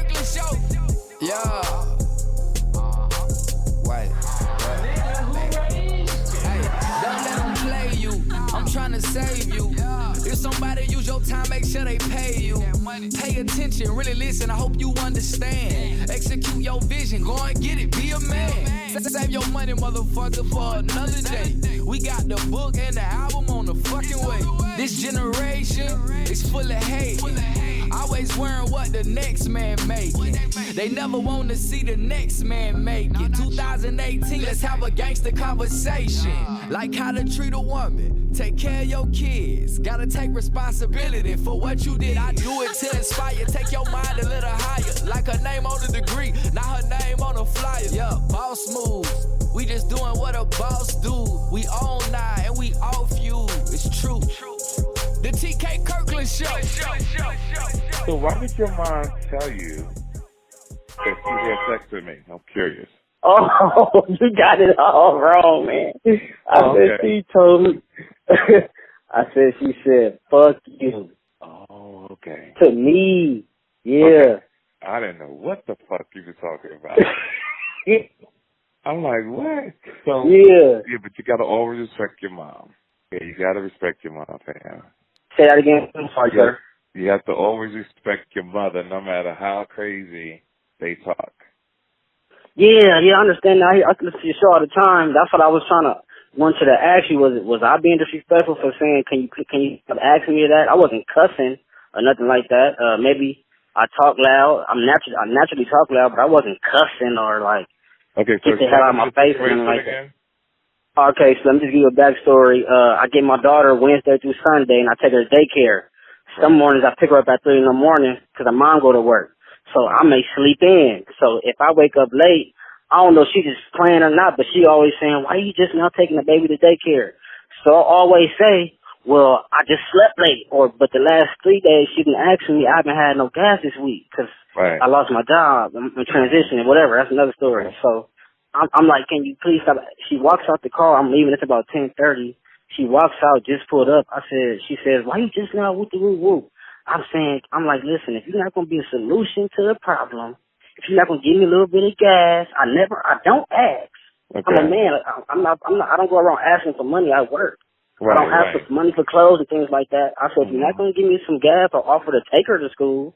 Kirkland show. Yeah. Wait. Hey, don't let them play you. I'm trying to save you. If somebody use your time, make sure they pay you. Pay attention, really listen, I hope you understand. Execute your vision, go and get it, be a man. Save your money, motherfucker, for another day. We got the book and the album on the fucking way. This generation is full of hate. Always worrying what the next man making. They never want to see the next man make it. 2018, let's have a gangster conversation. Like how to treat a woman, take care of your kids. Gotta take responsibility for what you did. I do it to inspire, take your mind a little higher. Like her name on the degree, not her name on the flyer. Yeah, boss moves. We just doing what a boss do. We own now and we off you. It's true. The TK Kirkland show. So why did your mom tell you that you had sex with me? I'm curious. Oh, you got it all wrong, man. She told me. She said, fuck you. Oh, okay. To me, yeah. Okay. I didn't know what the fuck you were talking about. I'm like, what? So, yeah, but you got to always respect your mom. Yeah, you got to respect your mom, fam. Say that again. I'm sorry, sir. You have to always respect your mother, no matter how crazy they talk. Yeah, I understand that. I listen to your show all the time. That's what I was trying to want you to ask you. Was I being disrespectful for saying, can you stop asking me that? I wasn't cussing or nothing like that. Maybe I talk loud. I naturally talk loud, but I wasn't cussing or like, get the hell out of my face or anything like that. Okay, so let me just give you a backstory. I get my daughter Wednesday through Sunday, and I take her to daycare. Some mornings I pick her up at 3 in the morning because her mom go to work. So I may sleep in. So if I wake up late, I don't know if she's just playing or not, but she always saying, why are you just now taking the baby to daycare? So I always say, well, I just slept late. But the last 3 days she been asking me, I haven't had no gas this week because I lost my job. I'm transitioning, whatever. That's another story. So I'm like, can you please stop? She walks out the car. I'm leaving. It's about 10:30. She walks out, just pulled up. She says, why you just now whoop the whoop whoop? I'm like, listen, if you're not going to be a solution to the problem, if you're not going to give me a little bit of gas, I don't ask. Okay. I'm a man. I don't go around asking for money. I work. I don't ask for money for clothes and things like that. I said, if you're not going to give me some gas or offer to take her to school,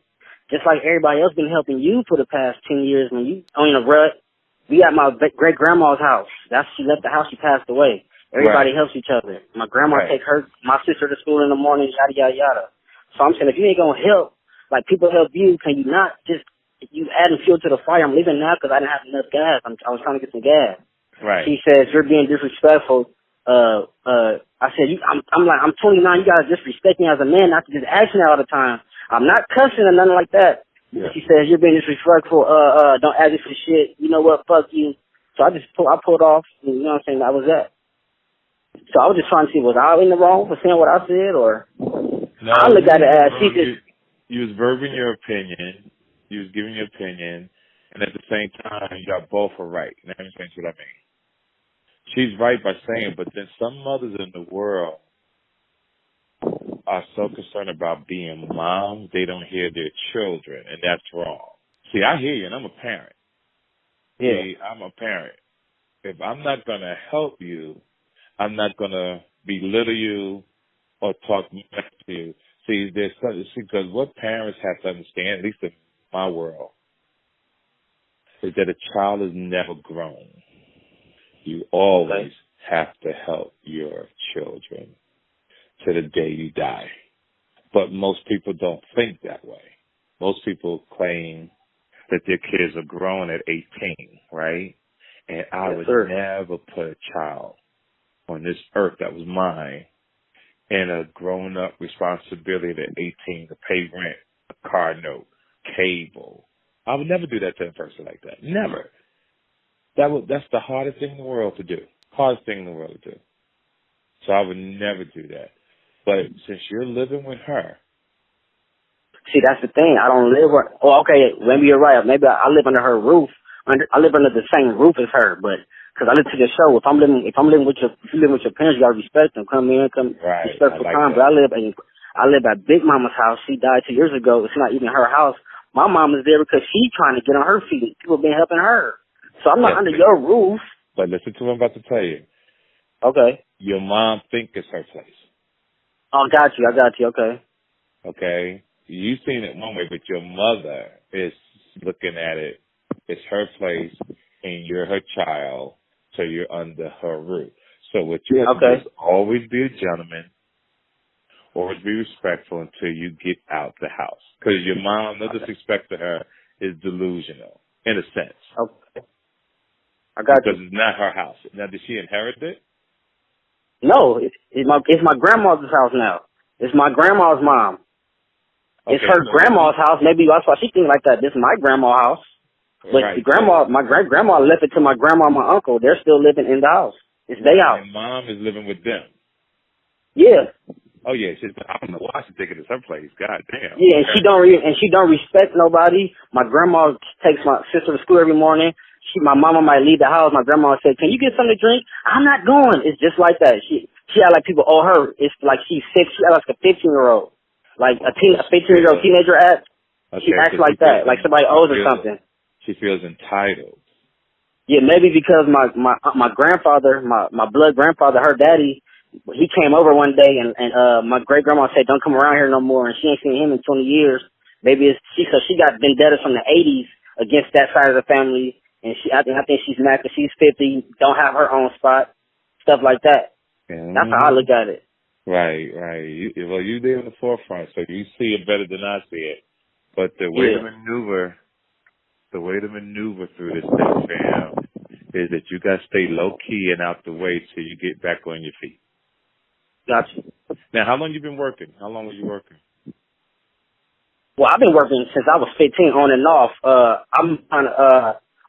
just like everybody else been helping you for the past 10 years when you in a rut. We at my great-grandma's house. She left the house. She passed away. Everybody helps each other. My grandma take my sister to school in the morning, yada, yada, yada. So I'm saying, if you ain't going to help, like people help you, can you not just, you adding fuel to the fire? I'm leaving now because I didn't have enough gas. I was trying to get some gas. Right. She says, you're being disrespectful. I said, I'm 29. You got to disrespect me as a man, not to just ask me all the time. I'm not cussing or nothing like that. Yeah. She says, you're being disrespectful. Don't ask me for shit. You know what? Fuck you. So I pulled off. You know what I'm saying? That was that. So I was just trying to see, was I in the wrong for saying what I said, or? No, I looked at it as you was verbing your opinion. You was giving your opinion. And at the same time, you got both are right. You know what I mean? She's right by saying, but then some mothers in the world are so concerned about being moms, they don't hear their children, and that's wrong. See, I hear you, and I'm a parent. Yeah. See, I'm a parent. If I'm not going to help you, I'm not going to belittle you or talk back to you. See, because what parents have to understand, at least in my world, is that a child is never grown. You always have to help your children to the day you die. But most people don't think that way. Most people claim that their kids are grown at 18, right? And I would never put a child on this earth that was mine in a grown-up responsibility at 18 to pay rent, a car note, cable. I would never do that to a person like that. Never. That's the hardest thing in the world to do. Hardest thing in the world to do. So I would never do that. But since you're living with her. See, that's the thing. I don't live with, maybe you're right. Maybe I live under her roof. I live under the same roof as her, but because I listen to the show, if you live with your parents, you gotta respect them. Come respectful time. But I live at Big Mama's house. She died 2 years ago. It's not even her house. My mom is there because she's trying to get on her feet. People been helping her. So I'm not under your roof. But listen to what I'm about to tell you. Okay. Your mom think it's her place. Oh, got you. I got you. Okay. Okay? You seen it one way, but your mother is looking at it. It's her place, and you're her child, so you're under her roof. So what you have to do is always be a gentleman, always be respectful until you get out the house. Because your mom, no disrespect to her, is delusional, in a sense. Okay. I got because it's not her house. Now, did she inherit it? No, it's my grandmother's house now. It's my grandma's mom. It's her grandma's house. Maybe that's why she thinks like that. This is my grandma's house. But the grandma, my great-grandma left it to my grandma and my uncle. They're still living in the house. It's their house. And mom is living with them. Yeah. Oh yeah, I don't know why she's thinking it's her place. God damn. Yeah, and she don't respect nobody. My grandma takes my sister to school every morning. My mama might leave the house. My grandma said, "Can you get something to drink?" I'm not going. It's just like that. She act like people owe her. It's like she's 6. She act like a 15-year-old, like a 15-year-old teenager act. Okay, she acts like that, like somebody owes her something. She feels entitled. Yeah, maybe because my grandfather, my blood grandfather, her daddy, he came over one day and my great grandma said, "Don't come around here no more," and she ain't seen him in 20 years. Maybe she got vendettas from the 80s against that side of the family, and I think she's mad because she's 50, don't have her own spot, stuff like that. Mm-hmm. That's how I look at it. Right. You live in the forefront, so you see it better than I see it. But the way to maneuver through this thing, fam, is that you got to stay low key and out the way till you get back on your feet. Gotcha. Now, how long you been working? How long were you working? Well, I've been working since I was 15 on and off.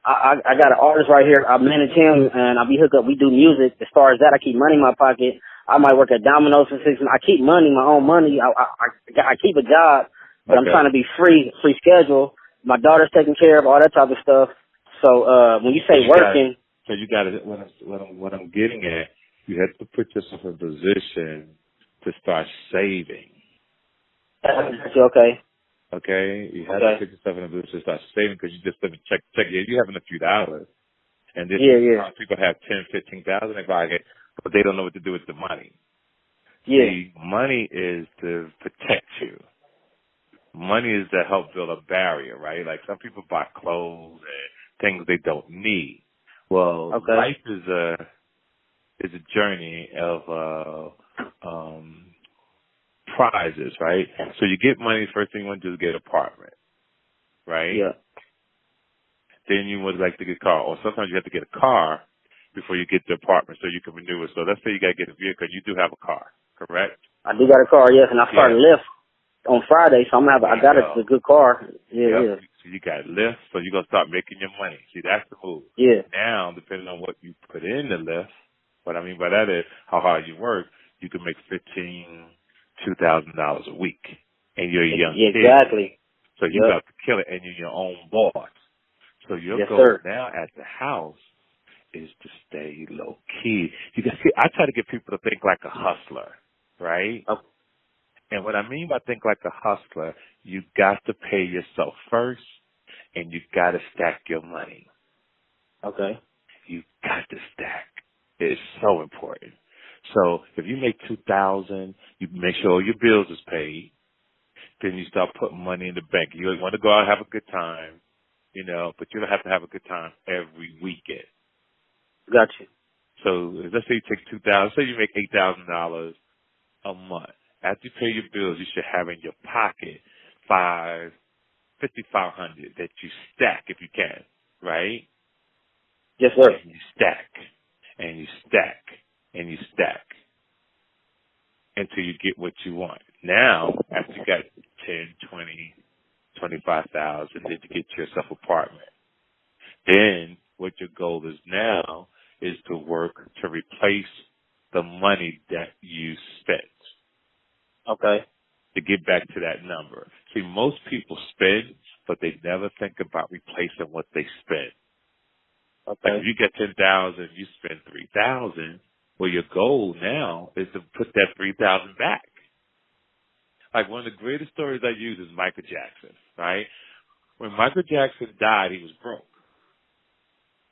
I got an artist right here. I manage him and I be hooked up. We do music. As far as that, I keep money in my pocket. I might work at Domino's for 6 months. I keep money, my own money. I keep a job, but I'm trying to be free schedule. My daughter's taking care of all that type of stuff. So when you say working, you got to. What I'm getting at, you have to put yourself in a position to start saving. Okay. Okay, you have to put yourself in a position to start saving because you just live and check. Yeah, you having a few dollars, and then people have 10,000, 15,000. They buy it, but they don't know what to do with the money. Yeah. See, money is to protect you. Money is to help build a barrier, right? Like some people buy clothes and things they don't need. Well, life is a journey of prizes, right? So you get money, first thing you want to do is get an apartment, right? Yeah. Then you would like to get a car, or sometimes you have to get a car before you get the apartment so you can renew it. So let's say you got to get a vehicle. You do have a car, correct? I do got a car, yes, and I started Lyft on Friday, so I got a good car. Yeah. So you got Lyft, so you're going to start making your money. See, that's the move. Yeah. Now, depending on what you put in the Lyft, what I mean by that is how hard you work, you can make $2,000 a week, and you're a young kid. Exactly. So you got to kill it, and you're your own boss. So your goal now at the house is to stay low key. You can see, I try to get people to think like a hustler, right? Okay. And what I mean by think like a hustler, you got to pay yourself first, and you got to stack your money. Okay. You got to stack. It's so important. So if you make $2,000, you make sure all your bills is paid. Then you start putting money in the bank. You want to go out and have a good time, but you don't have to have a good time every weekend. Gotcha. So let's say you take $2,000. Say you make $8,000 a month. After you pay your bills, you should have in your pocket $5,500 that you stack if you can, right? Yes, sir. And you stack, and you stack, and you stack until you get what you want. Now, after you got 10, 20, 25,000, then you get yourself an apartment. Then what your goal is now is to work to replace the money that you spent. Okay. To get back to that number. See, most people spend, but they never think about replacing what they spend. Okay. Like if you get 10,000, you spend 3,000. Well, your goal now is to put that 3,000 back. Like one of the greatest stories I use is Michael Jackson, right? When Michael Jackson died, he was broke.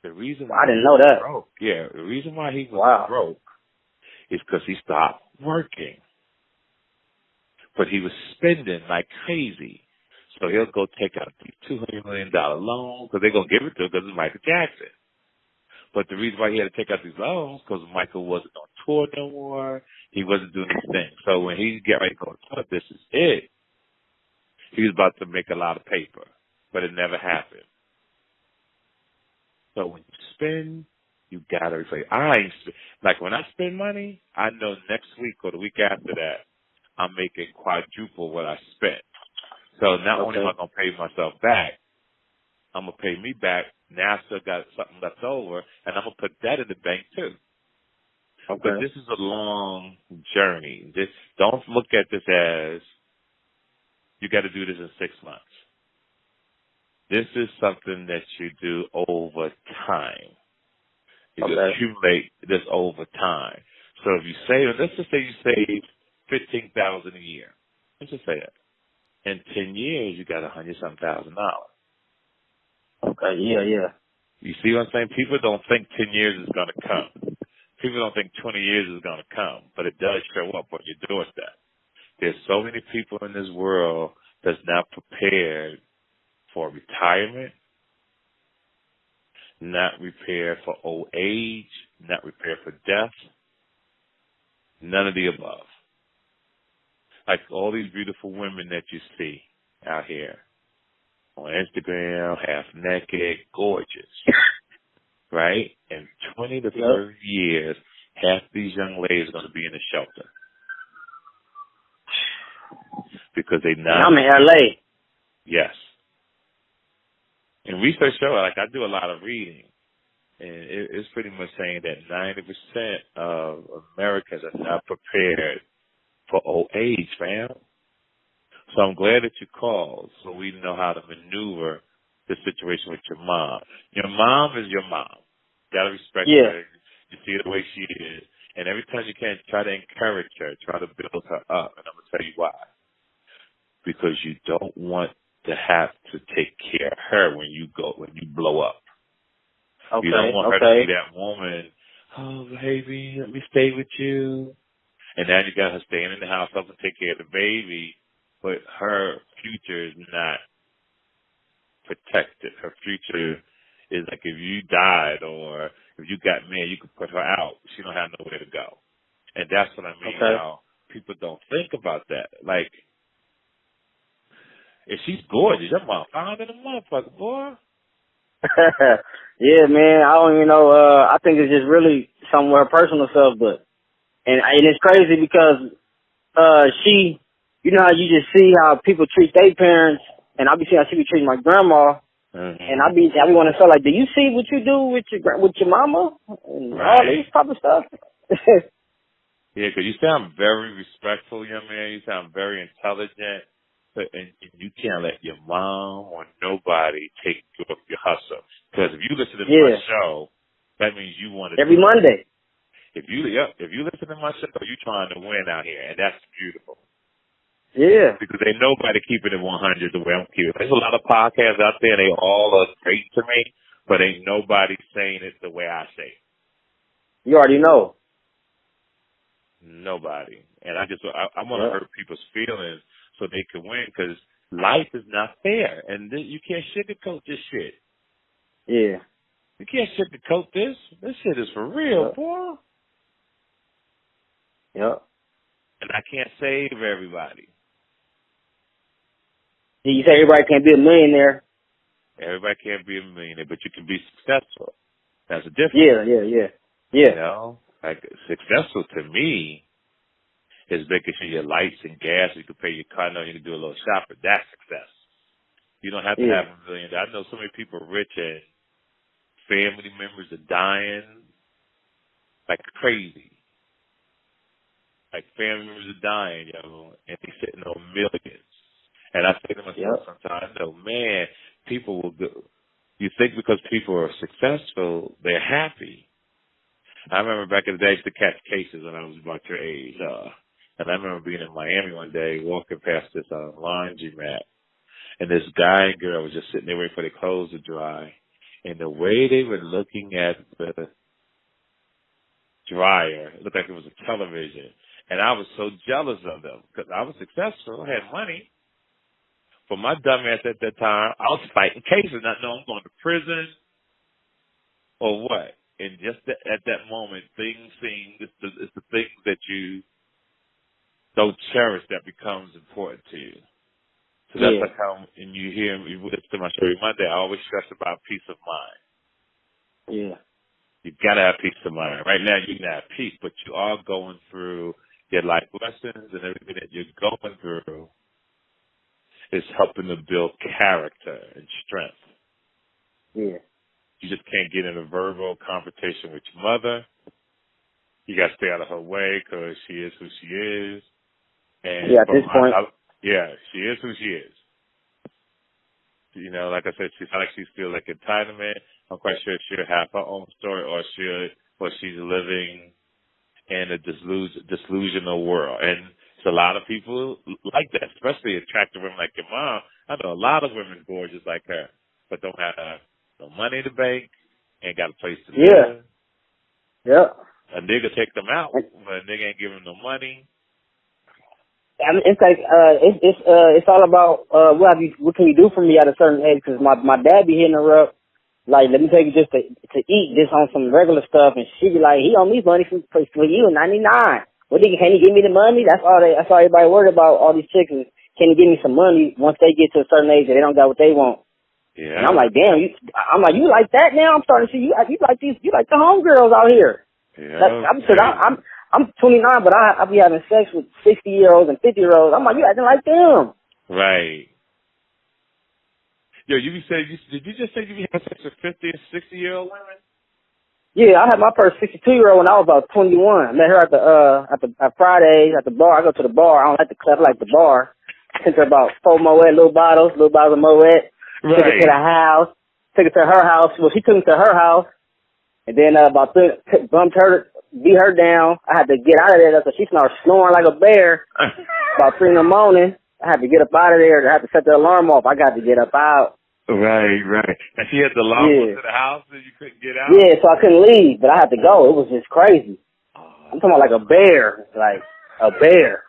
The reason why I didn't know that. Broke, yeah, the reason why he was broke is because he stopped working. But he was spending like crazy. So he'll go take out these $200 million loans because they're going to give it to him because it's Michael Jackson. But the reason why he had to take out these loans because Michael wasn't on tour no more. He wasn't doing these things. So when he got ready to go on tour, this is it. He was about to make a lot of paper, but it never happened. So when you spend, you got to replace. Like when I spend money, I know next week or the week after that, I'm making quadruple what I spent. So not only am I going to pay myself back, I'm going to pay me back. Now I still got something left over, and I'm going to put that in the bank too. Okay. But this is a long journey. Don't look at this as you got to do this in 6 months. This is something that you do over time. You accumulate this over time. So if you save, let's just say you save $15,000 a year. Let's just say that. In 10 years, you got $100,000. Okay, yeah. You see what I'm saying? People don't think 10 years is going to come. People don't think 20 years is going to come, but it does show up on your doorstep. There's so many people in this world that's not prepared for retirement, not prepared for old age, not prepared for death, none of the above. Like all these beautiful women that you see out here on Instagram, half naked, gorgeous, right? In 20 to 30 years, half these young ladies are going to be in a shelter because they not. I'm in LA. Yes. And research show, like I do a lot of reading, and it's pretty much saying that 90% of Americans are not prepared for old age, fam. So I'm glad that you called so we know how to maneuver the situation with your mom. Your mom is your mom. You gotta respect her. You see the way she is. And every time you can, try to encourage her, try to build her up. And I'm going to tell you why. Because you don't want to have to take care of her when you blow up. Okay, you don't want her to be that woman, oh, baby, let me stay with you. And now you got her staying in the house, helping take care of the baby, but her future is not protected. Her future is like if you died or if you got married, you could put her out. She don't have nowhere to go. And that's what I mean now. People don't think about that. Like, if she's gorgeous, your mom found in a motherfucker, boy. Yeah, man. I don't even know. I think it's just really something with her personal stuff, but and it's crazy because she, you know how you just see how people treat their parents, and I be seeing how she be treating my grandma, and I be want to say like, do you see what you do with your mama and all this type of stuff? Yeah, because you sound very respectful, young man. You sound very intelligent. And you can't let your mom or nobody take you off your hustle. Because if you listen to my show, that means you want to every Monday. If you listen to my show, you're trying to win out here, and that's beautiful. Yeah. Because ain't nobody keeping it 100 the way I'm keeping it. There's a lot of podcasts out there, and they all are great to me, but ain't nobody saying it the way I say it. You already know. Nobody. And I want to hurt people's feelings so they can win, because life is not fair, and you can't sugarcoat this shit. Yeah. You can't sugarcoat this. This shit is for real, boy. Yep. And I can't save everybody. You say everybody can't be a millionaire. Everybody can't be a millionaire, but you can be successful. That's a difference. Yeah. You know, like successful to me is making sure your lights and gas, you can pay your car note, you can do a little shopping. That's success. You don't have to have $1 million. I know so many people rich and family members are dying like crazy. Like family members are dying, and they're sitting on millions. And I say to myself sometimes, I know, man, people will go. You think because people are successful, they're happy. I remember back in the day, I used to catch cases when I was about your age. And I remember being in Miami one day, walking past this laundromat, And this guy and girl was just sitting there waiting for their clothes to dry. And the way they were looking at the dryer, it looked like it was a television. And I was so jealous of them because I was successful, I had money. But my dumb ass at that time, I was fighting cases, not knowing I'm going to prison or what. And just at that moment, things seem, it's the things that you don't cherish that becomes important to you. So that's like how, and you hear me listen to my show every Monday, I always stress about peace of mind. Yeah. You gotta have peace of mind. Right now you can have peace, but you are going through your life lessons and everything that you're going through is helping to build character and strength. Yeah. You just can't get in a verbal confrontation with your mother. You gotta stay out of her way because she is who she is. And yeah, at this point. She is who she is. You know, like I said, she's like she's still like Entitlement. I'm quite sure she'll have her own story, or she's living in a delusional world. And it's a lot of people like that, especially attractive women like your mom. I know a lot of women gorgeous like her, but don't have no money in the bank, ain't got a place to live. Yeah. A nigga take them out, but a nigga ain't giving them no money. I mean, it's like it's all about what can you do for me at a certain age? Because my dad be hitting her up like, let me take you just to eat just on some regular stuff, and she be like, he owe me money for you in '99. What can he give me the money? That's all everybody worried about. All these chicks is, can you give me some money once they get to a certain age that they don't got what they want? Yeah. And I'm like, damn, you like that now? I'm starting to see you like the homegirls out here. Yeah. I'm 29, but I be having sex with 60-year-olds and 50-year-olds. I'm like, you acting like them. Right. Yo, did you just say you be having sex with 50 and 60-year-old women? Yeah, I had my first 62-year-old when I was about 21. I met her at Fridays at the bar. I go to the bar. I don't like the club, I like the bar. I sent her about 4 Moet, little bottles of Moet. Right. Took her to the house. Took her to her house. Well, she took me to her house. And then bumped her, beat her down. I had to get out of there because she started snoring like a bear. About 3 in the morning, I had to get up out of there. I had to set the alarm off. I got to get up out. Right. And she had the alarm to the house and you couldn't get out? Yeah, so I couldn't leave, but I had to go. It was just crazy. I'm talking about like a bear. Like a bear.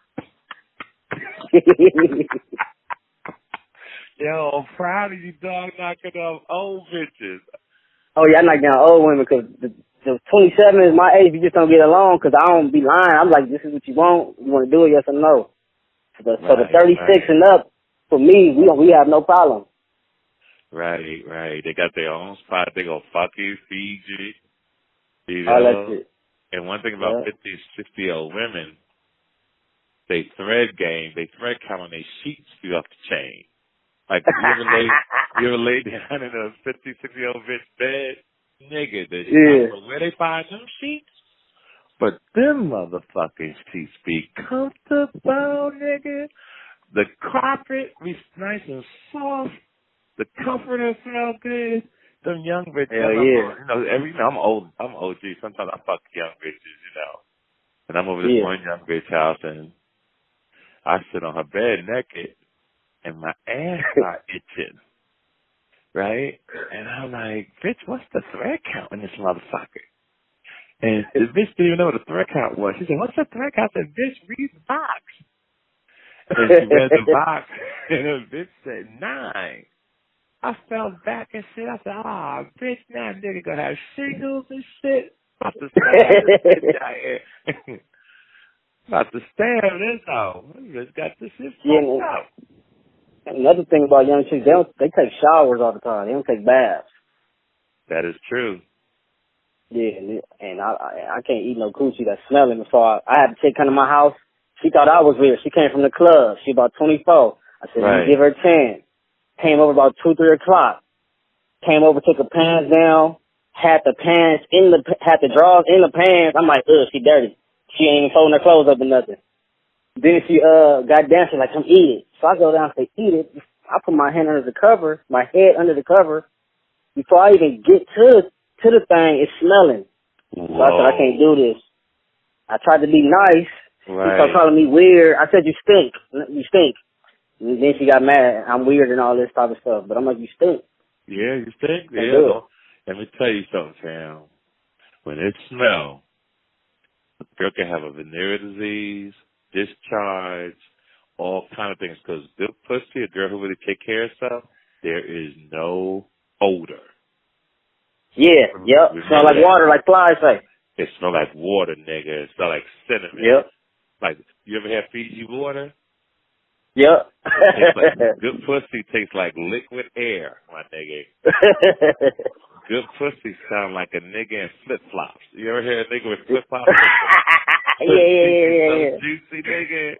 Yo, I'm proud of you, dog, knocking off old bitches. Oh, yeah, I knock down old women because the 27 is my age. You just don't get along because I don't be lying. I'm like, this is what you want. You want to do it, yes or no? So the 36 and up, for me, we have no problem. Right. They got their own spot. They go fuck you, feed you. You All know? that shit. And one thing about 50, 60-year-old women, they thread count on their sheets feel off the chain. Like, you ever laid down in a 50, 60-year-old bitch bed? Nigga, I don't know where they find them sheets. But them motherfucking sheets be comfortable, nigga. The carpet be nice and soft. The comforter smell good. Them young bitches. I'm old. I'm OG. Sometimes I fuck young bitches, you know. And I'm over this one young bitch house, and I sit on her bed naked. And my ass got itching, right? And I'm like, bitch, what's the thread count in this motherfucker? And the bitch didn't even know what the thread count was. She said, what's the thread count? I said, bitch, read the box. And she read the box, and the bitch said 9. I fell back and shit. I said, bitch, now nigga gonna have shingles and shit. About to stab this bitch out here. About to stab this hoe. We just got this shit fucked up. Another thing about young chicks, they take showers all the time. They don't take baths. That is true. Yeah, and I can't eat no coochie that's smelling. So I had a chick come to my house. She thought I was weird. She came from the club. She about 24. I said, let me give her a chance. Came over about 2, 3 o'clock. Came over, took her pants down. Had the drawers in the pants. I'm like, she dirty. She ain't even folding her clothes up or nothing. Then she got down. She's like, come eat it. So I go down and say, eat it. I put my head under the cover, my head under the cover. Before I even get to the thing, it's smelling. Whoa. So I said, I can't do this. I tried to be nice. Right. He started calling me weird. I said, you stink. You stink. And then she got mad. I'm weird and all this type of stuff. But I'm like, you stink. Yeah, you think? Can't Yeah. do it. Let me tell you something, fam. When it smells, a girl can have a venereal disease, discharge, all kind of things. Because good pussy, a girl who really take care of herself, there is no odor. Yeah, yep. Smell like water, like flies say. It smell like water, nigga. It smell like cinnamon. Yep. Like, you ever had Fiji water? Yep. Good pussy tastes like liquid air, my nigga. Good pussy sound like a nigga in flip-flops. You ever hear a nigga with flip-flops? Yeah. Juicy nigga.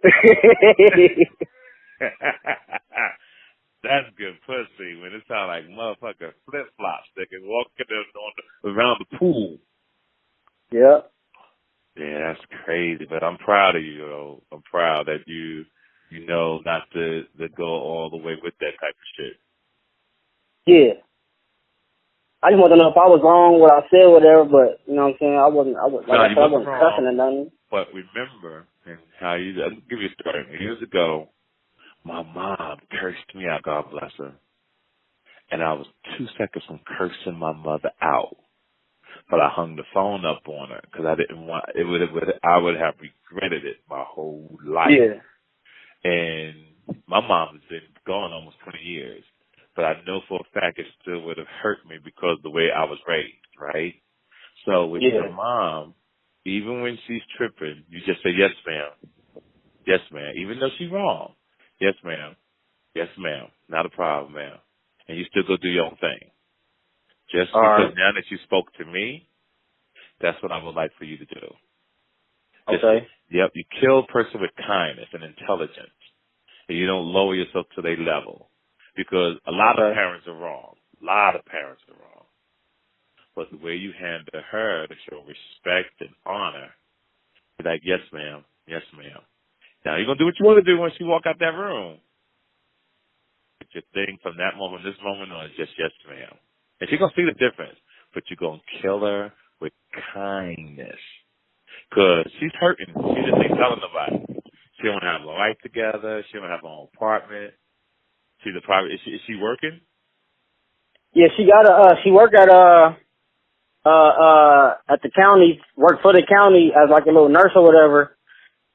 That's good pussy when it sound like motherfucking flip-flops nigga walking around the pool. Yep. Yeah, that's crazy, but I'm proud of you, though. I'm proud that you know not to go all the way with that type of shit. Yeah. I just want to know if I was wrong, what I said, whatever, but, you know what I'm saying? I wasn't cussing or nothing. But remember, and how I'll give you a story. Years ago, my mom cursed me out, God bless her. And I was 2 seconds from cursing my mother out. But I hung the phone up on her because I didn't want it. I would have regretted it my whole life. Yeah. And my mom has been gone almost 20 years, but I know for a fact it still would have hurt me because of the way I was raised, right? So with your mom, even when she's tripping, you just say yes, ma'am, yes, ma'am, even though she's wrong, yes, ma'am, yes, ma'am, not a problem, ma'am, and you still go do your own thing. Just because now that you spoke to me, that's what I would like for you to do. Okay. Yep, you kill a person with kindness and intelligence, and you don't lower yourself to their level, because a lot of parents are wrong. A lot of parents are wrong. But the way you handle her to show respect and honor, be like, yes, ma'am, yes, ma'am. Now, you're going to do what you want to do once you walk out that room. But your thing from that moment, this moment on, is just yes, ma'am. And she's going to see the difference, but you're going to kill her with kindness. Because she's hurting. She just ain't telling nobody. She don't have a life together. She don't have her own apartment. She's a private. Is she working? Yeah, she worked at the county, worked for the county as like a little nurse or whatever.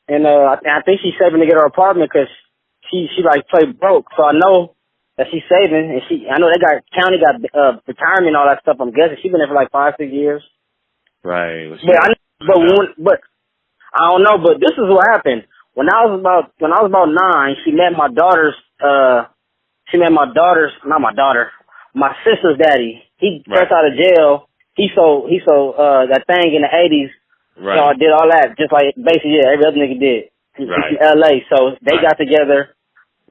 And I think she's saving to get her apartment because she like played broke. So I know that she's saving, and I know county got retirement and all that stuff. I'm guessing she's been there for like 5-6 years. Right. But I don't know. But this is what happened when I was about 9. She met my daughter's. My sister's daddy. He just out of jail. He sold that thing in the 80s. Right. So I did all that, just like basically every other nigga did. Right. In LA. So they got together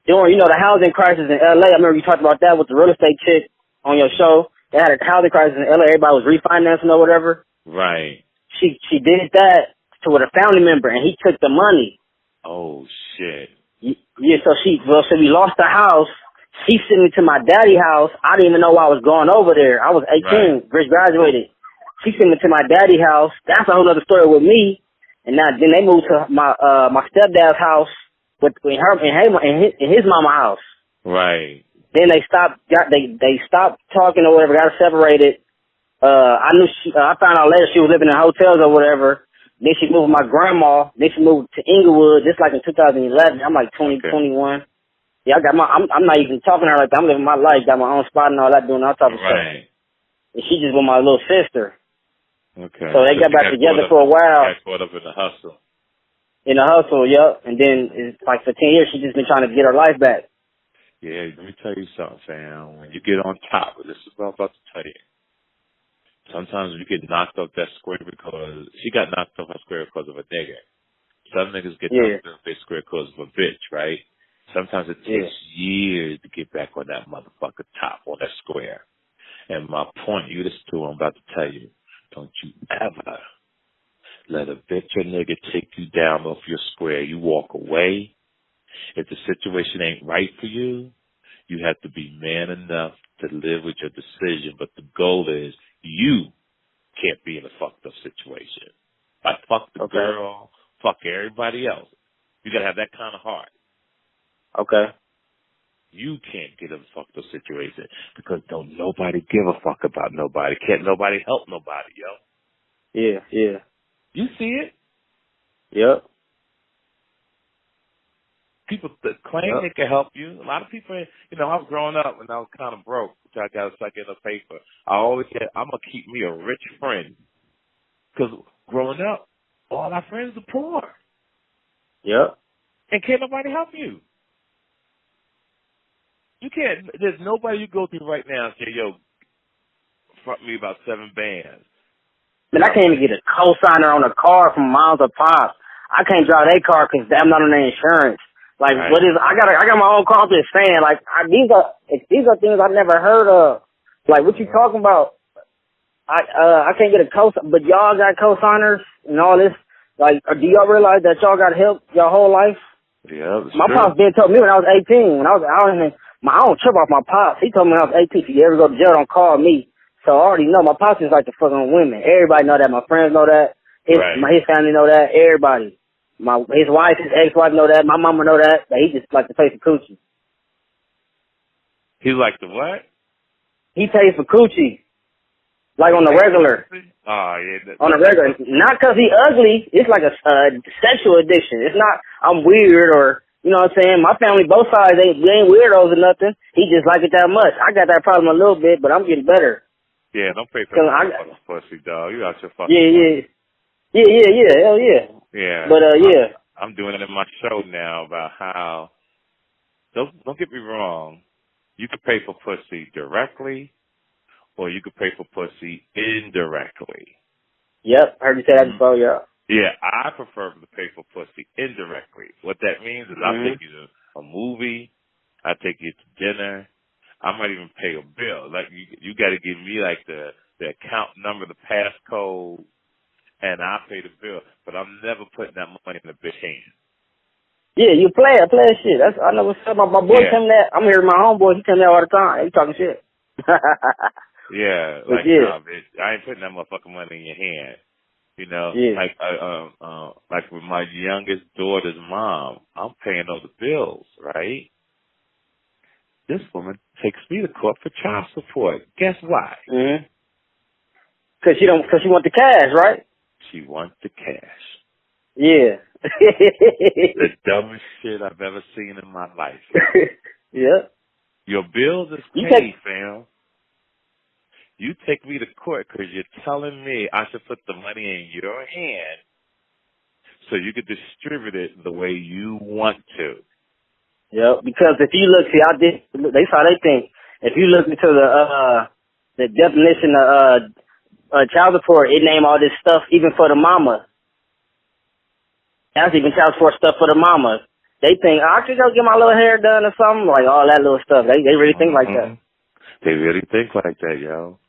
during, the housing crisis in LA. I remember you talked about that with the real estate chick on your show. They had a housing crisis in LA. Everybody was refinancing or whatever. Right. She did that with a family member, and he took the money. Oh shit. Yeah. So we lost the house. She sent me to my daddy's house. I didn't even know why I was going over there. I was 18, just graduated. She sent me to my daddy's house. That's a whole other story with me. And then they moved to my stepdad's house with her and his mama's house. Right. Then they stopped talking or whatever, got separated. I found out later she was living in hotels or whatever. Then she moved with my grandma. Then she moved to Inglewood, just like in 2011. I'm like 21. Yeah, I'm not even talking to her like that. I'm living my life, got my own spot and all that, doing all type of stuff. And she just with my little sister. Okay. So they got back together for a while. Got caught up in the hustle. Yep. And then it's like for 10 years, she just been trying to get her life back. Yeah, let me tell you something, fam. When you get on top, this is what I'm about to tell you. Sometimes you get knocked off that square because she got knocked off that square because of a nigga. Some niggas get knocked off that square because of a bitch, right? Sometimes it takes years to get back on that motherfucker top, on that square. And my point, you listen to what I'm about to tell you. Don't you ever let a bitch or nigga take you down off your square. You walk away. If the situation ain't right for you, you have to be man enough to live with your decision. But the goal is you can't be in a fucked up situation. Like fuck the girl, fuck everybody else. You gotta have that kind of heart. Okay. You can't get a fuck those situations because don't nobody give a fuck about nobody. Can't nobody help nobody, yo. Yeah, yeah. You see it? Yep. People that claim they can help you. A lot of people, you know, I was growing up when I was kind of broke, which I got to start getting a paper. I always said, I'm going to keep me a rich friend. Because growing up, all our friends are poor. Yep. And can't nobody help you. You can't, there's nobody you go to right now and say, yo, front me about 7 bands. Man, I can't even get a cosigner on a car from Miles or Pops. I can't drive their car because I'm not on their insurance. Like, right. What is? I got my own car. I'm just saying, like, these are things I've never heard of. Like, what you talking about? I can't get a but y'all got cosigners and all this. Like, do y'all realize that y'all got help your whole life? Yeah, my pops been told me when I was 18. When I don't trip off my pops. He told me when I was 18, if you ever go to jail, don't call me. So I already know my pops is like the fucking women. Everybody know that. My friends know that. His family know that. Everybody. His wife, his ex-wife know that. My mama know that. But he just like to pay for coochie. He like the what? He pays for coochie. Like on the regular. Oh, yeah. On the regular. Not because he ugly. It's like a sexual addiction. It's not, I'm weird or, you know what I'm saying? My family, both sides, they ain't weirdos or nothing. He just like it that much. I got that problem a little bit, but I'm getting better. Yeah, don't pay for fucking pussy, dog. You out your fucking Yeah. Hell yeah. Yeah. But, yeah. I'm doing it in my show now about how, don't get me wrong, you can pay for pussy directly or you can pay for pussy indirectly. Yep, I heard you say that before, yeah. Yeah, I prefer to pay for pussy indirectly. What that means is I'll take you to a movie, I take you to dinner, I might even pay a bill. Like you got to give me like the account number, the passcode, and I'll pay the bill. But I'm never putting that money in the bitch hand. Yeah, you play shit. I know what's up. My boy come there. I'm here with my homeboy. He come there all the time. He talking shit. Yeah, like nah, bitch, I ain't putting that motherfucking money in your hand. You know, like with my youngest daughter's mom, I'm paying all the bills, right? This woman takes me to court for child support. Guess why? Cause she want the cash, right? She wants the cash. Yeah. The dumbest shit I've ever seen in my life. Yeah. Your bills is paid, fam. You take me to court because you're telling me I should put the money in your hand so you could distribute it the way you want to. Yeah, because if you look, that's how they think. If you look into the definition of child support, it name all this stuff even for the mama. That's even child support stuff for the mama. They think, I could go get my little hair done or something, like all that little stuff. They really think like that. They really think like that, yo.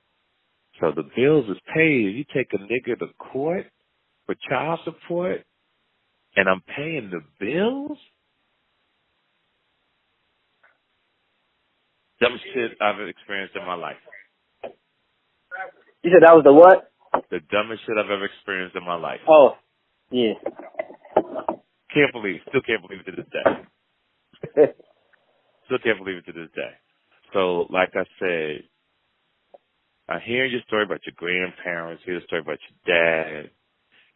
So the bills is paid. You take a nigga to court for child support, and I'm paying the bills? Dumbest shit I've experienced in my life. You said that was the what? The dumbest shit I've ever experienced in my life. Oh, yeah. Still can't believe it to this day. Still can't believe it to this day. So, like I said, I hear your story about your grandparents, hear the story about your dad.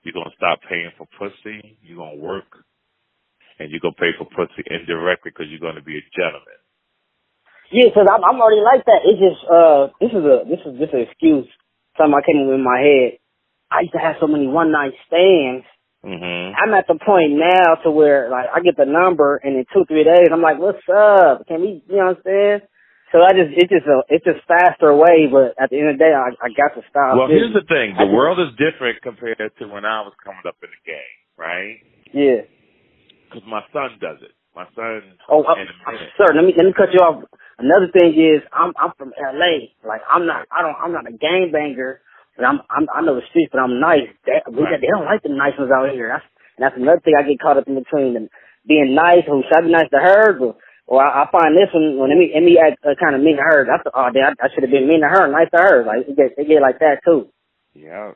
You're going to stop paying for pussy. You're going to work. And you're going to pay for pussy indirectly because you're going to be a gentleman. Yeah, because I'm already like that. It's just, this is just an excuse. Something I came up in my head. I used to have so many one-night stands. I'm at the point now to where, like, I get the number, and in 2-3 days, I'm like, what's up? Can we, you know what I'm saying? So it's just faster way, but at the end of the day, I got to stop. Well, here's the thing. The world is different compared to when I was coming up in the game, right? Yeah. Because my son does it. My son. Sir, let me cut you off. Another thing is, I'm from LA. Like, I'm not a gangbanger, but I know the streets, but I'm nice. They don't like the nice ones out here. That's another thing I get caught up in between them being nice. Who should I be nice to her? Or I find this one when me act kind of mean to her. I should have been mean to her, nice to her. Like they get like that too. Yeah,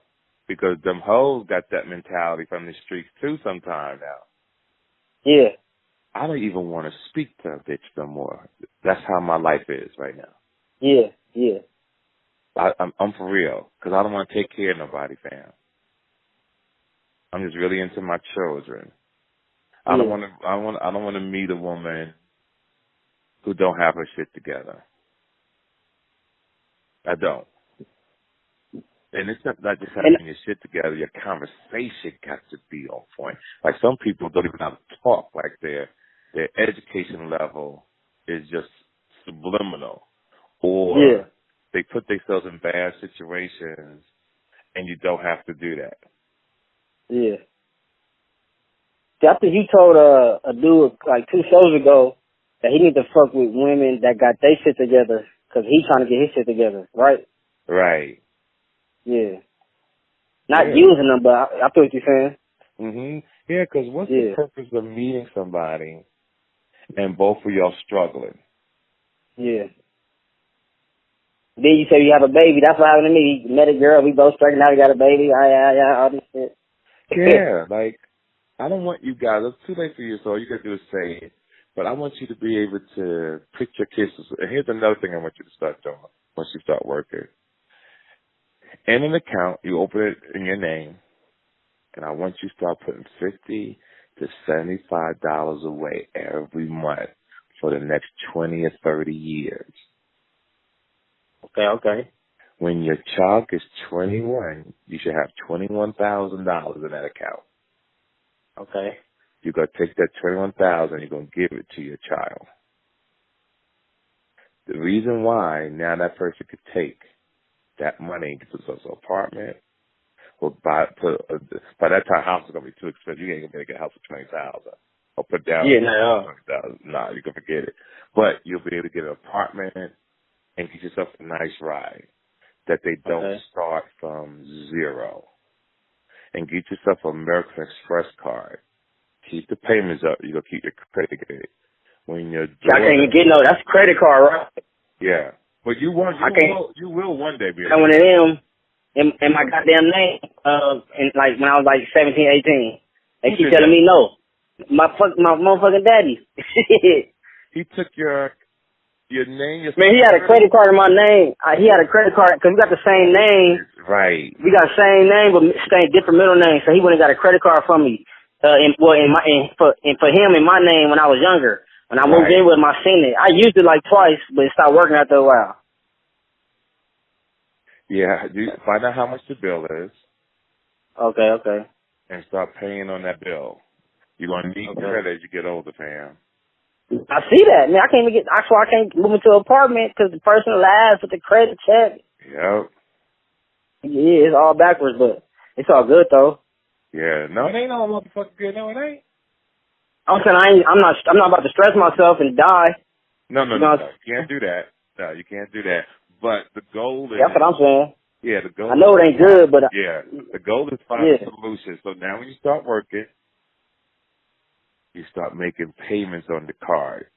because them hoes got that mentality from the streets too. Sometimes now. Yeah. I don't even want to speak to a bitch no more. That's how my life is right now. Yeah, yeah. I'm for real, because I don't want to take care of nobody, fam. I'm just really into my children. I don't want to meet a woman who don't have her shit together. I don't. And it's not just having your shit together. Your conversation got to be on point. Like, some people don't even know how to talk. Like, their education level is just subliminal, or they put themselves in bad situations, and you don't have to do that. Yeah. See, I think you told a dude like 2 shows ago that he need to fuck with women that got their shit together because he's trying to get his shit together, right? Right. Yeah. Not using them, but I feel what you're saying. Mhm. Yeah, because what's the purpose of meeting somebody and both of y'all struggling? Yeah. Then you say you have a baby. That's what happened to me. He met a girl. We both struggling. Now we got a baby. Yeah, all this shit. Yeah, like, I don't want you guys, it's too late for you, so all you got to do is say it. But I want you to be able to pick your kisses. And here's another thing I want you to start doing once you start working. In an account, you open it in your name, and I want you to start putting $50 to $75 away every month for the next 20 or 30 years. Okay. When your child is 21, you should have $21,000 in that account. Okay. You're going to take that $21,000, you're going to give it to your child. The reason why now that person could take that money and get themselves an apartment, or by that time, house is going to be too expensive. You ain't going to be able to get a house for $20,000. Or put down $20,000. Nah, you can forget it. But you'll be able to get an apartment and get yourself a nice ride that they don't start from zero. And get yourself an American Express card. Keep the payments up. You're going to keep your credit good. When you're I can't even get that's a credit card, right? Yeah. But you will one day be able to. I one of them in my goddamn name, and like when I was like 17, 18. They keep telling me no. My motherfucking daddy. He took your name. Man, he had a credit card in my name. He had a credit card because we got the same name. Right. We got the same name, but different middle names. So he went and got a credit card from me. For him in my name when I was younger. When I moved in with him, I seen it. I used it like twice, but it stopped working after a while. Yeah, find out how much the bill is. Okay. And start paying on that bill. You're going to need credit as you get older, fam. I see that. Man, I can't even I can't move into an apartment because the person laughs with the credit check. Yep. Yeah, it's all backwards, but it's all good, though. Yeah. No, it ain't all motherfucking good. No, it ain't. I'm saying I'm not about to stress myself and die. No. You can't do that. No, you can't do that. But the goal is... That's what I'm saying. Yeah, the goal I know it ain't good, but... the goal is find a solution. So now when you start working, you start making payments on the card.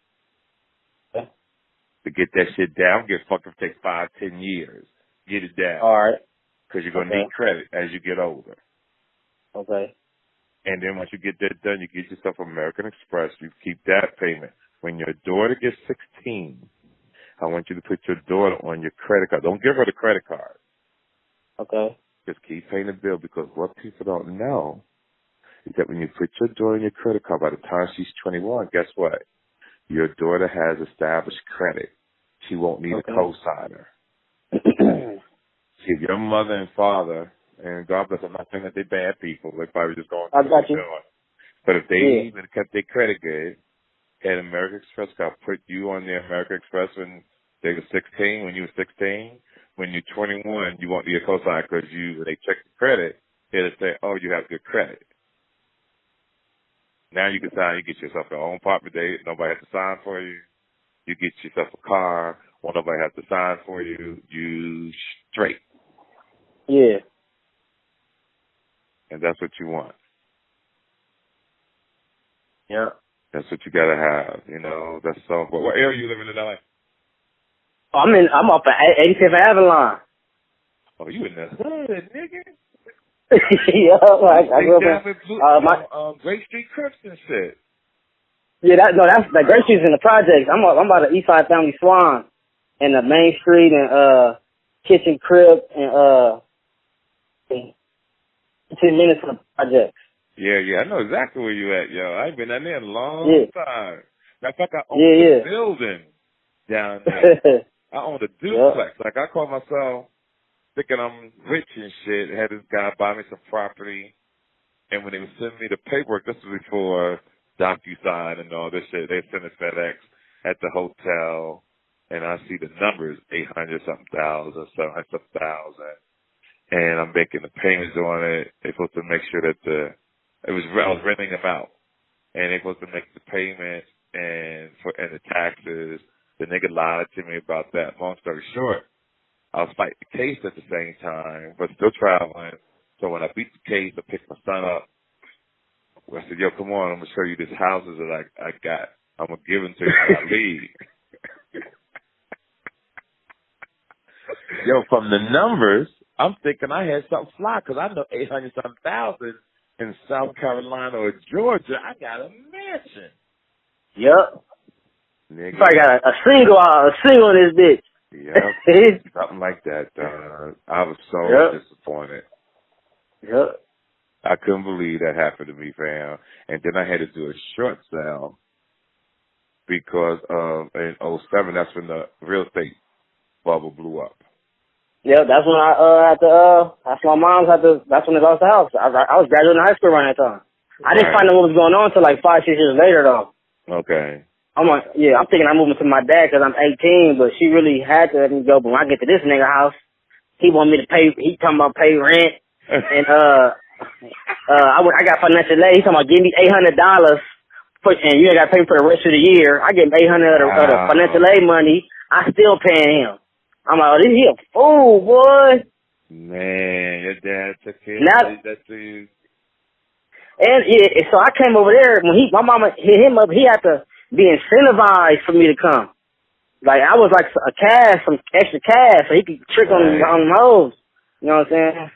To get that shit down, take 5-10 years. Get it down. All right. Because you're going to need credit as you get older. Okay. And then once you get that done, you get yourself American Express. You keep that payment. When your daughter gets 16, I want you to put your daughter on your credit card. Don't give her the credit card. Okay. Just keep paying the bill, because what people don't know is that when you put your daughter on your credit card, by the time she's 21, guess what? Your daughter has established credit. She won't need a cosigner. See, if your mother and father, and God bless them, I'm not saying that they're bad people. They're probably just going through what they're doing. But if they even kept their credit good, and American Express card put you on the American Express when they were 16, when you were 16, when you're 21, you won't need a cosigner because when they check the credit, it'll say, oh, you have good credit. Now you can sign, you get yourself your own apartment date, nobody has to sign for you. You get yourself a car, or nobody has to sign for you. You straight. Yeah. And that's what you want. Yeah. That's what you gotta have, that's so. But what area are you living in LA? I'm up at 85th Avalon. Oh, you in the hood, nigga. Yeah, I grew up in Great Street Crips and shit. Yeah, that's like Grape Street's in the projects. I'm by the Eastside Family Swan and the Main Street and Kitchen Crib and 10 minutes from the projects. Yeah, I know exactly where you at, yo. I ain't been down there in a long time. Matter of fact, I own a building down there. I own a duplex. Like, I call myself thinking I'm rich and shit. Had this guy buy me some property, and when they would send me the paperwork, this was before DocuSign and all this shit, they send us FedEx at the hotel, and I see the numbers, 800-something thousand, 700-something thousand, and I'm making the payments on it. They're supposed to make sure that I was renting them out, and they're supposed to make the payments and the taxes. The nigga lied to me about that. Long story short, I was fighting the case at the same time, but still traveling. So when I beat the case, I picked my son up. I said, yo, come on, I'm going to show you these houses that I got. I'm going to give them to you when I leave. Yo, from the numbers, I'm thinking I had something fly because I know 800-something thousand in South Carolina or Georgia. I got a mansion. Yep. Nigga. You probably got a single in this bitch. Yep. Something like that. I was so disappointed. Yep. I couldn't believe that happened to me, fam. And then I had to do a short sale because in '07, that's when the real estate bubble blew up. Yeah, that's when that's when my mom's that's when they lost the house. I was graduating high school around that time. I didn't find out what was going on until like 5-6 years later, though. Okay. I'm thinking I'm moving to my dad because I'm 18, but she really had to let me go. But when I get to this nigga house, he want me to pay, he talking about pay rent, and I got financial aid. He talking about give me $800 and you ain't got to pay for the rest of the year. I get $800 of the financial aid money. I still paying him. I'm like, oh, this he a fool, boy. Man, your dad took care of that to you. And so I came over there when my mama hit him up. He had to be incentivized for me to come. Like I was like some extra cash, so he could trick on them hoes. You know what I'm saying?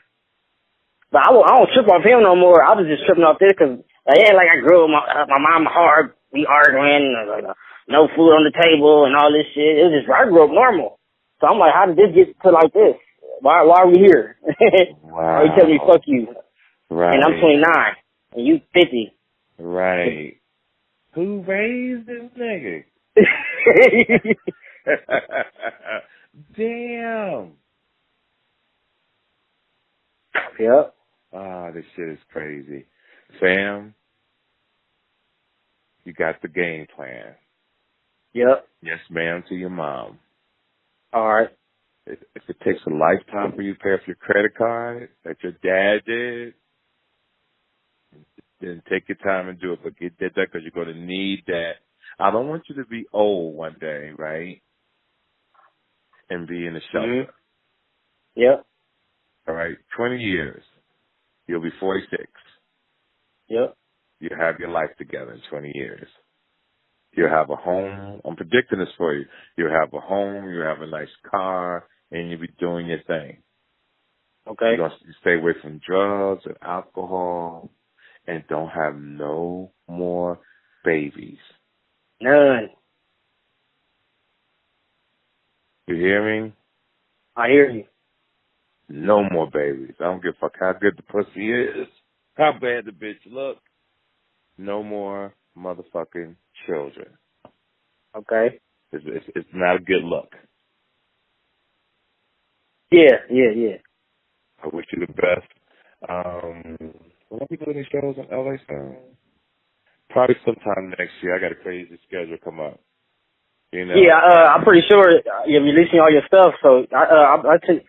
But I don't trip off him no more. I was just tripping off this because it ain't like I grew up with my mom hard. We arguing, like, no food on the table and all this shit. It was just I grew up normal. So I'm like, how did this get to like this? Why are we here? Wow. Or you telling me fuck you? Right. And I'm 29 and you 50. Right. Who raised this nigga? Damn. Yep. This shit is crazy. Sam, you got the game plan. Yep. Yes, ma'am, to your mom. All right. If it takes a lifetime for you to pay off your credit card, like your dad did, then take your time and do it. But get that done because you're going to need that. I don't want you to be old one day, right? And be in the shelter. Mm-hmm. Yep. All right. 20 years. You'll be 46. Yep. You'll have your life together in 20 years. You'll have a home. I'm predicting this for you. You'll have a home. You'll have a nice car. And you'll be doing your thing. Okay. You're going to stay away from drugs and alcohol. And don't have no more babies. None. You hear me? I hear you. No more babies. I don't give a fuck how good the pussy is, how bad the bitch look. No more motherfucking children. Okay. It's not a good look. Yeah. I wish you the best. Will I be doing these shows in LA soon? Probably sometime next year. I got a crazy schedule come up. You know? Yeah, I'm pretty sure you're releasing all your stuff. So I think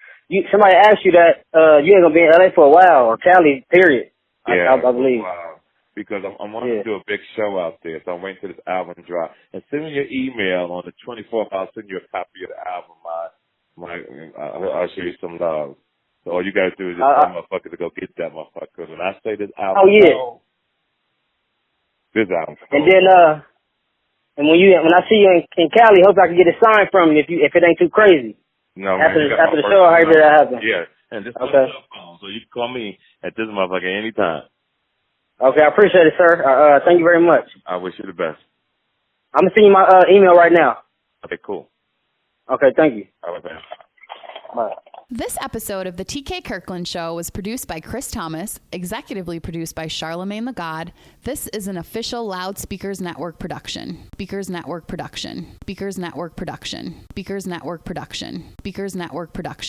somebody asked you that you ain't gonna be in LA for a while or Cali, period. Yeah, I believe. Wow. Because I'm wanting to do a big show out there, so I'm waiting for this album to drop. And send me your email on the 24th. I'll send you a copy of the album. I'll show you some love. So all you gotta do is just tell motherfucker to go get that motherfucker. Because when I say this album, this album. And then and when I see you in Cali, hope I can get it signed from you if it ain't too crazy. No, after man, the show, I heard that happen. Yeah, and this is my cell phone, so you can call me at this motherfucker anytime. Okay, I appreciate it, sir. Thank you very much. I wish you the best. I'm going to send you my email right now. Okay, cool. Okay, thank you. All right, man. Bye. This episode of the TK Kirkland Show was produced by Chris Thomas, executively produced by Charlemagne the God. This is an official Loudspeakers Network production. Speakers Network production. Speakers Network production. Speakers Network production. Speakers Network production.